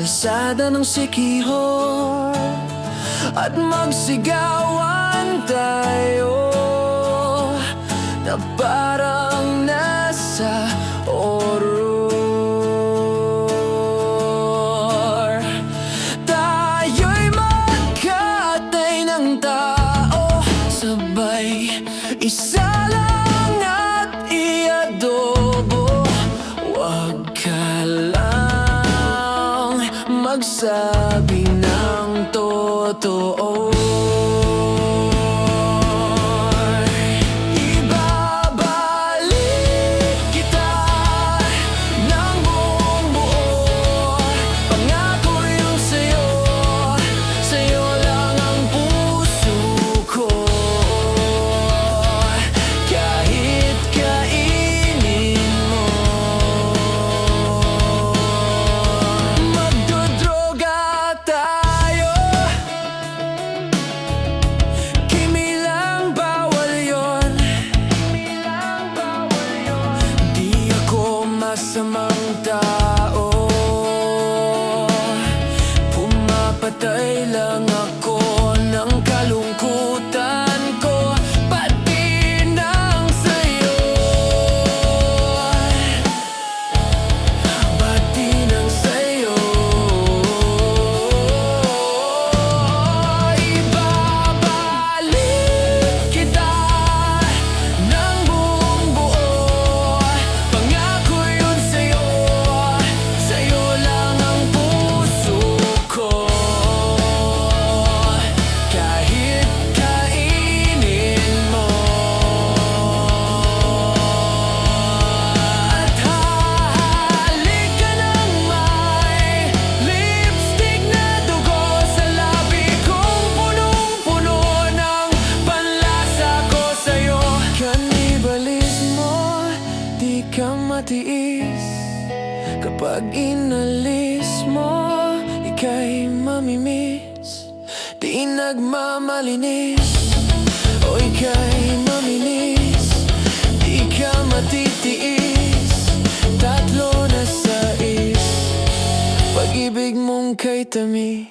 kalsada ng Siquijor at magsigawan tayo na parang nasa horror. Tayo'y magkatay ng tao, sabay isa lang at iadobo. Huwag ka lang magsabi ng totoo. Ibabalik kita ng buong buo. Pangako yung sa'yo, sa'yo lang ang puso ko. Kahit kainin mo, magdodroga tayo. Kimilang bawal yun. Di ako masamang tao, pumapatay lang ako ng kalungkutan ko, pati ng sayo, pati ng sayo. Ibabalik kita ng buong buo. Pangako yun sa'yo, sa'yo lang ang puso ko. Kahit kainin mo, at hahalik ka ng may lipstick na dugo sa labi kong punong-puno ng panlasa ko sa'yo. Kanibalismo, di ka matiis. Kapag inalis mo, ika'y mamimiss. Di nagmamalinis, o ika'y maminis. Di ka matitiis, tatlo na sais. Pag-ibig mong kay tamis.